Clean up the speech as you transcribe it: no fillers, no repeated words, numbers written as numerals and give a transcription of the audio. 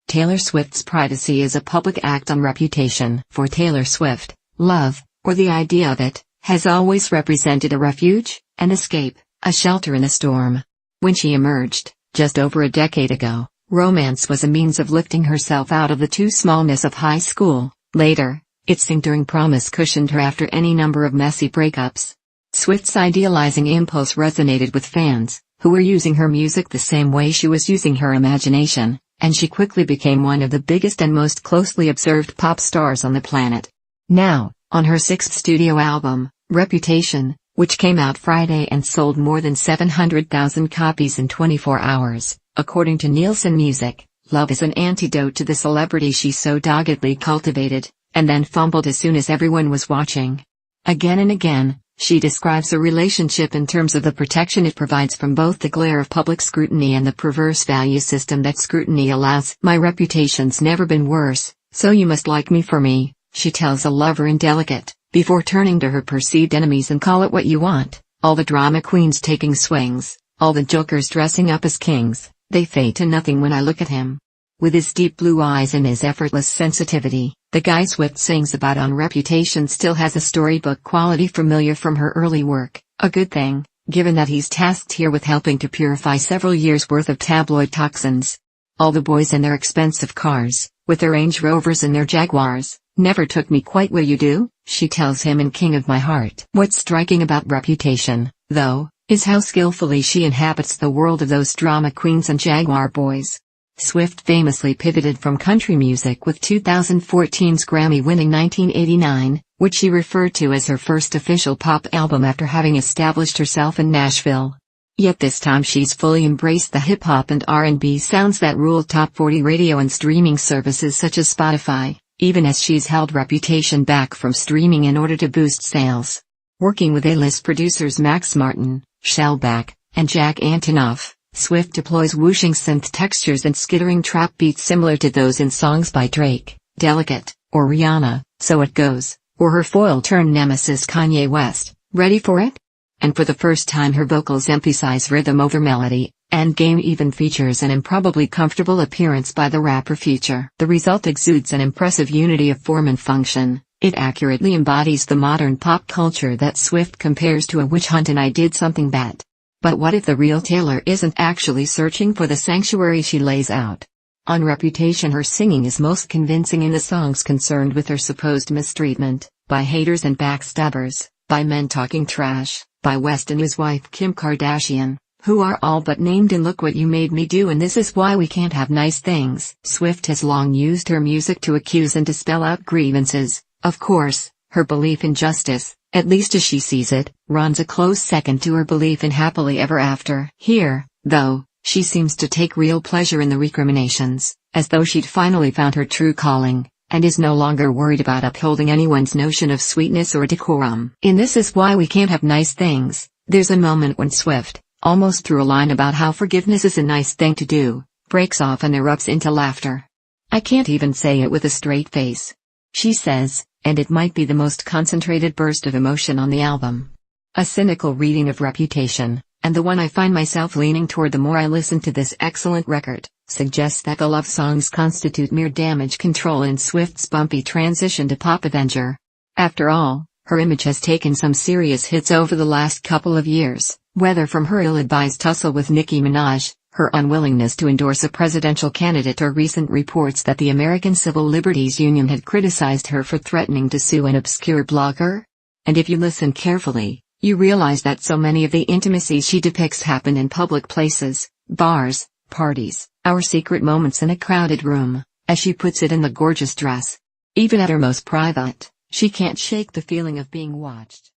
Taylor Swift's privacy is a public act on reputation. For Taylor Swift, love, or the idea of it, has always represented a refuge, an escape, a shelter in a storm. When she emerged, just over a decade ago, romance was a means of lifting herself out of the too smallness of high school. Later, its enduring promise cushioned her after any number of messy breakups. Swift's idealizing impulse resonated with fans, who were using her music the same way she was using her imagination, and she quickly became one of the biggest and most closely observed pop stars on the planet. Now, on her sixth studio album, Reputation, which came out Friday and sold more than 700,000 copies in 24 hours, according to Nielsen Music, love is an antidote to the celebrity she so doggedly cultivated, and then fumbled as soon as everyone was watching. Again and again, she describes a relationship in terms of the protection it provides from both the glare of public scrutiny and the perverse value system that scrutiny allows. My reputation's never been worse, so you must like me for me, she tells a lover in Delicate, before turning to her perceived enemies and call it what you want. All the drama queens taking swings, all the jokers dressing up as kings, they fade to nothing when I look at him. With his deep blue eyes and his effortless sensitivity, the guy Swift sings about on Reputation still has a storybook quality familiar from her early work, a good thing, given that he's tasked here with helping to purify several years' worth of tabloid toxins. All the boys in their expensive cars, with their Range Rovers and their Jaguars, never took me quite where you do, she tells him in King of My Heart. What's striking about Reputation, though, is how skillfully she inhabits the world of those drama queens and Jaguar boys. Swift famously pivoted from country music with 2014's Grammy-winning 1989, which she referred to as her first official pop album after having established herself in Nashville. Yet this time she's fully embraced the hip-hop and R&B sounds that rule top 40 radio and streaming services such as Spotify, even as she's held Reputation back from streaming in order to boost sales. Working with A-list producers Max Martin, Shellback, and Jack Antonoff, Swift deploys whooshing synth textures and skittering trap beats similar to those in songs by Drake, Delicate, or Rihanna, So It Goes, or her foil-turned-nemesis Kanye West. Ready for it? And for the first time her vocals emphasize rhythm over melody, Endgame even features an improbably comfortable appearance by the rapper Future. The result exudes an impressive unity of form and function. It accurately embodies the modern pop culture that Swift compares to a witch hunt in I Did Something Bad. But what if the real Taylor isn't actually searching for the sanctuary she lays out? On Reputation her singing is most convincing in the songs concerned with her supposed mistreatment, by haters and backstabbers, by men talking trash, by West and his wife Kim Kardashian, who are all but named in Look What You Made Me Do and This Is Why We Can't Have Nice Things. Swift has long used her music to accuse and to spell out grievances. Of course, her belief in justice, at least as she sees it, runs a close second to her belief in happily ever after. Here, though, she seems to take real pleasure in the recriminations, as though she'd finally found her true calling, and is no longer worried about upholding anyone's notion of sweetness or decorum. In This Is Why We Can't Have Nice Things, there's a moment when Swift, almost through a line about how forgiveness is a nice thing to do, breaks off and erupts into laughter. I can't even say it with a straight face, she says, and it might be the most concentrated burst of emotion on the album. A cynical reading of Reputation, and the one I find myself leaning toward the more I listen to this excellent record, suggests that the love songs constitute mere damage control in Swift's bumpy transition to pop avenger. After all, her image has taken some serious hits over the last couple of years, whether from her ill-advised tussle with Nicki Minaj, her unwillingness to endorse a presidential candidate, or recent reports that the American Civil Liberties Union had criticized her for threatening to sue an obscure blogger. And if you listen carefully, you realize that so many of the intimacies she depicts happen in public places, bars, parties, our secret moments in a crowded room, as she puts it in the gorgeous dress. Even at her most private, she can't shake the feeling of being watched.